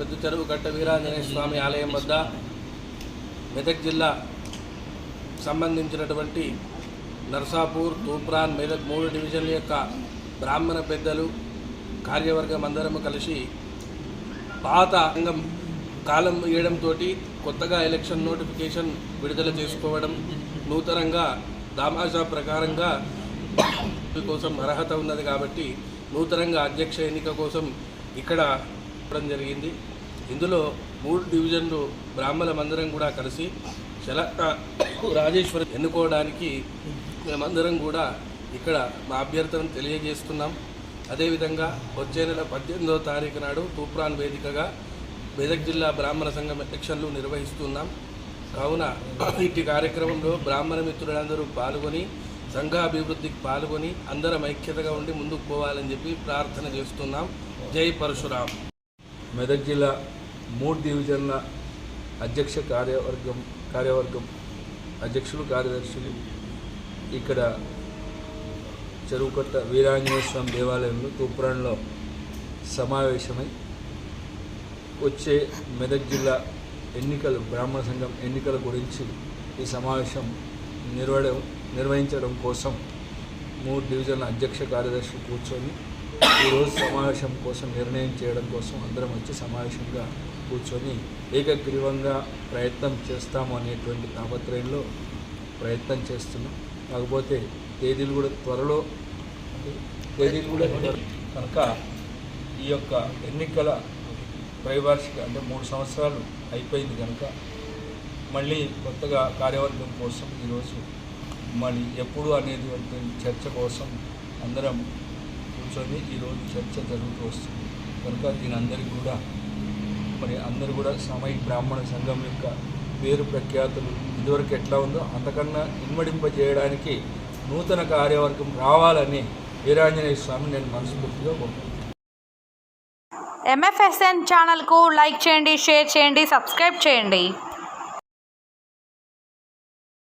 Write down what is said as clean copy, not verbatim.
పెద్ద చెరువు కట్ట వీరాంజనేయ స్వామి ఆలయం వద్ద మెదక్ జిల్లా సంబంధించినటువంటి నర్సాపూర్, తూప్రాన్, మెదక్ 3 డివిజన్ల యొక్క బ్రాహ్మణ పెద్దలు కార్యవర్గం అందరము కలిసి పాత సంఘం కాలం ఇవ్వడంతో కొత్తగా ఎలక్షన్ నోటిఫికేషన్ విడుదల చేసుకోవడం, నూతనంగా దామాషా ప్రకారంగా కోసం అర్హత ఉన్నది కాబట్టి నూతనంగా అధ్యక్ష ఎన్నిక కోసం ఇక్కడ జరిగింది. ఇందులో 3 డివిజన్లు బ్రాహ్మణమందరం కూడా కలిసి రాజేశ్వరి ఎన్నుకోవడానికి మేమందరం కూడా ఇక్కడ మా అభ్యర్థనను తెలియజేస్తున్నాం. అదేవిధంగా వచ్చే నెల 18వ తారీఖు నాడు తూప్రాన్ వేదికగా మెదక్ జిల్లా బ్రాహ్మణ సంఘం ఎలక్షన్లు నిర్వహిస్తున్నాం. కావున ఇట్టి కార్యక్రమంలో బ్రాహ్మణ మిత్రులందరూ పాల్గొని సంఘాభివృద్ధికి పాల్గొని అందరం ఐక్యతగా ఉండి ముందుకు పోవాలని చెప్పి ప్రార్థన చేస్తున్నాం. జై పరశురాం. మెదక్ జిల్లా 3 డివిజన్ల అధ్యక్ష కార్యవర్గం అధ్యక్షులు, కార్యదర్శులు ఇక్కడ చెరువుకట్ట వీరాంజనేయ స్వామి దేవాలయంలో తూప్రాన్లో సమావేశమై వచ్చే మెదక్ జిల్లా ఎన్నికలు, బ్రాహ్మణ సంఘం ఎన్నికల గురించి ఈ సమావేశం నిర్వహించడం కోసం 3 డివిజన్ల అధ్యక్ష కార్యదర్శులు కూర్చొని ఈరోజు సమావేశం కోసం నిర్ణయం చేయడం కోసం అందరం వచ్చి సమావేశంగా కూర్చొని ఏకగ్రీవంగా ప్రయత్నం చేస్తాము అనేటువంటి తాపత్రయంలో ప్రయత్నం చేస్తున్నాం. కాకపోతే తేదీలు కూడా త్వరలో కనుక ఈ యొక్క ఎన్నికల త్రైవార్షిక అంటే 3 సంవత్సరాలు అయిపోయింది కనుక మళ్ళీ కొత్తగా కార్యవర్గం కోసం ఈరోజు మళ్ళీ ఎప్పుడు అనేది చర్చ కోసం అందరం కూర్చొని ఈరోజు చర్చ జరుగుతూ వస్తుంది కనుక దీని అందరికీ కూడా అందరూ కూడా సామూహిక బ్రాహ్మణ సంఘం యొక్క పేరు ప్రఖ్యాతులు ఇదివరకు ఎట్లా ఉందో అంతకన్నా ఇన్వడింపజేయడానికి నూతన కార్యవర్గం రావాలని వీరాంజనేయ స్వామి నేను మనస్ఫూర్తిగా కోరుకుంటున్నాను. MFSN ఛానల్కు లైక్ చేయండి, షేర్ చేయండి, సబ్స్క్రైబ్ చేయండి.